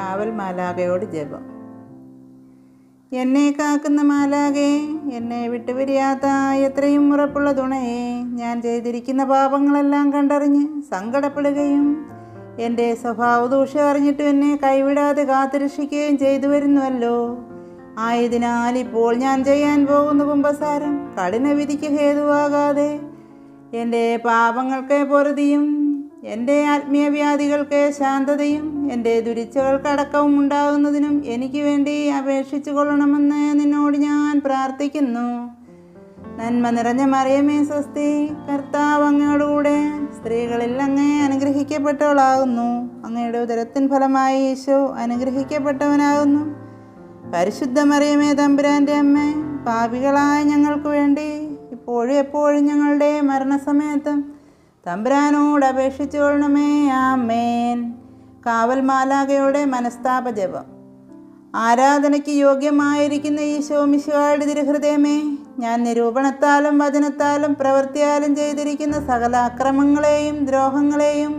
കാവൽ മാലാഖയോട് ജപം. എന്നെ കാക്കുന്ന മാലാഖേ, എന്നെ വിട്ടുപിരിയാത്ത എത്രയും ഉറപ്പുള്ള തുണയെ, ഞാൻ ചെയ്തിരിക്കുന്ന പാപങ്ങളെല്ലാം കണ്ടറിഞ്ഞ് സങ്കടപ്പെടുകയും എൻ്റെ സ്വഭാവദൂഷ്യം അറിഞ്ഞിട്ടും എന്നെ കൈവിടാതെ കാത്തുരക്ഷിക്കുകയും ചെയ്തു വരുന്നുവല്ലോ. ആയതിനാൽ ഇപ്പോൾ ഞാൻ ചെയ്യാൻ പോകുന്ന കുമ്പസാരം കഠിനവിധിക്ക് ഹേതുവാകാതെ എൻ്റെ പാപങ്ങൾക്ക് പൊറുതിയും എൻ്റെ ആത്മീയ വ്യാധികൾക്ക് ശാന്തതയും എൻ്റെ ദുരിച്ചകൾക്കടക്കവും ഉണ്ടാകുന്നതിനും എനിക്ക് വേണ്ടി അപേക്ഷിച്ചു കൊള്ളണമെന്ന് നിന്നോട് ഞാൻ പ്രാർത്ഥിക്കുന്നു. നന്മ നിറഞ്ഞ മറിയമേ സ്വസ്തി, കർത്താവ് അങ്ങയോടുകൂടെ സ്ത്രീകളിൽ അങ്ങേ അനുഗ്രഹിക്കപ്പെട്ടവളാകുന്നു. അങ്ങയുടെ ഉദരത്തിൻ ഫലമായി ഈശോ അനുഗ്രഹിക്കപ്പെട്ടവനാകുന്നു. പരിശുദ്ധ മറിയമേ തമ്പുരാൻ്റെ അമ്മേ, പാപികളായ ഞങ്ങൾക്ക് വേണ്ടി ഇപ്പോഴും എപ്പോഴും ഞങ്ങളുടെ മരണസമയത്തും തമ്പുരാനോട് അപേക്ഷിച്ചു കൊള്ളണമേ. ആമേൻ. കാവൽ മാലാഖയുടെ മനസ്താപ ജപം. ആരാധനയ്ക്ക് യോഗ്യമായിരിക്കുന്ന ഈശോ മിശിഹായുടെ തിരുഹൃദയമേ, ഞാൻ നിരൂപണത്താലും വചനത്താലും പ്രവൃത്തിയാലും ചെയ്തിരിക്കുന്ന സകല അക്രമങ്ങളെയും ദ്രോഹങ്ങളെയും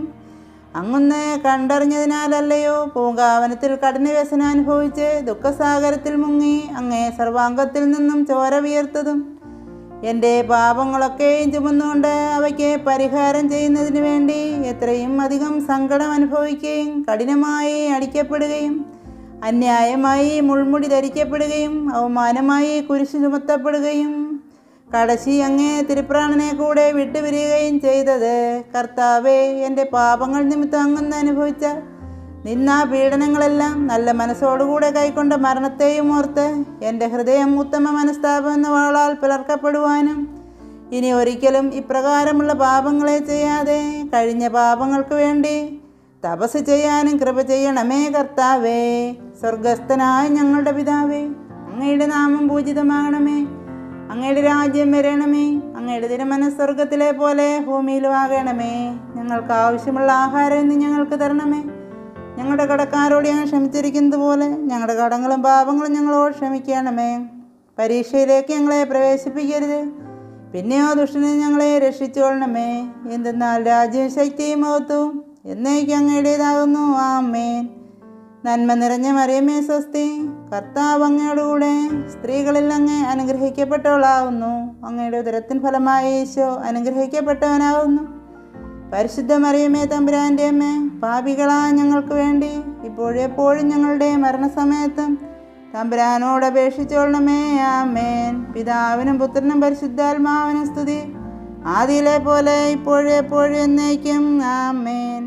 അങ്ങൊന്ന് കണ്ടറിഞ്ഞതിനാലല്ലയോ പൂങ്കാവനത്തിൽ കഠിനവ്യസനം അനുഭവിച്ച് ദുഃഖസാഗരത്തിൽ മുങ്ങി അങ്ങേ സർവാംഗത്തിൽ നിന്നും ചോര വിയർത്തതും എൻ്റെ പാപങ്ങളൊക്കെയും ചുമന്നുകൊണ്ട് അവയ്ക്ക് പരിഹാരം ചെയ്യുന്നതിന് വേണ്ടി എത്രയും അധികം സങ്കടം അനുഭവിക്കുകയും കഠിനമായി അടിക്കപ്പെടുകയും അന്യായമായി മുൾമുടി ധരിക്കപ്പെടുകയും അവമാനമായി കുരിശ് ചുമത്തപ്പെടുകയും കടശി അങ്ങേ തിരുപ്രാണനെ കൂടെ വിട്ടുപിരിയുകയും ചെയ്തത് കർത്താവേ, എൻ്റെ പാപങ്ങൾ നിമിത്തം അങ്ങൊന്ന് അനുഭവിച്ച നിന്നാ പീഡനങ്ങളെല്ലാം നല്ല മനസ്സോടുകൂടെ കൈക്കൊണ്ട മരണത്തെയും ഓർത്ത് എൻ്റെ ഹൃദയം ഉത്തമ മനസ്താപം എന്ന വാളാൽ പിളർക്കപ്പെടുവാനും ഇനി ഒരിക്കലും ഇപ്രകാരമുള്ള പാപങ്ങളെ ചെയ്യാതെ കഴിഞ്ഞ പാപങ്ങൾക്ക് വേണ്ടി തപസ് ചെയ്യാനും കൃപ ചെയ്യണമേ കർത്താവേ. സ്വർഗസ്ഥനായ ഞങ്ങളുടെ പിതാവേ, അങ്ങയുടെ നാമം പൂജിതമാകണമേ. അങ്ങയുടെ രാജ്യം വരണമേ. അങ്ങയുടെ തിരുമനസ്സ് സ്വർഗത്തിലെ പോലെ ഭൂമിയിലും ആകണമേ. ഞങ്ങൾക്ക് ആവശ്യമുള്ള ആഹാരം ഇന്ന് ഞങ്ങൾക്ക് തരണമേ. ഞങ്ങളുടെ കടക്കാരോട് ഞങ്ങൾ ക്ഷമിച്ചിരിക്കുന്നത് പോലെ ഞങ്ങളുടെ കടങ്ങളും പാപങ്ങളും ഞങ്ങളോട് ക്ഷമിക്കണമേ. പരീക്ഷയിലേക്ക് ഞങ്ങളെ പ്രവേശിപ്പിക്കരുത്, പിന്നെയോ ദുഷ്ടനെ ഞങ്ങളെ രക്ഷിച്ചുകൊള്ളണമേ. എന്തെന്നാൽ രാജ്യവും ശക്തിയും മഹത്വവും എന്നേക്കും അങ്ങയുടേതാകുന്നു. ആമേൻ. നന്മ നിറഞ്ഞ മറിയമേ സ്വസ്തി, കർത്താവ് അങ്ങയോടുകൂടെ സ്ത്രീകളിൽ അങ്ങ് അനുഗ്രഹിക്കപ്പെട്ടവളാകുന്നു. അങ്ങയുടെ ഉദരത്തിൻ ഫലമായി ഈശോ അനുഗ്രഹിക്കപ്പെട്ടവനാകുന്നു. പരിശുദ്ധ മറിയമേ തമ്പുരാൻ്റെ അമ്മേ, പാപികളായ ഞങ്ങൾക്ക് വേണ്ടി ഇപ്പോഴും എപ്പോഴും ഞങ്ങളുടെ മരണസമയത്തും തമ്പുരാനോട് അപേക്ഷിച്ചോളണമേ. ആമേൻ. പിതാവിനും പുത്രനും പരിശുദ്ധാത്മാവിനും സ്തുതി, ആദിയിലെ പോലെ ഇപ്പോഴും എപ്പോഴും എന്നേക്കും. ആമേൻ.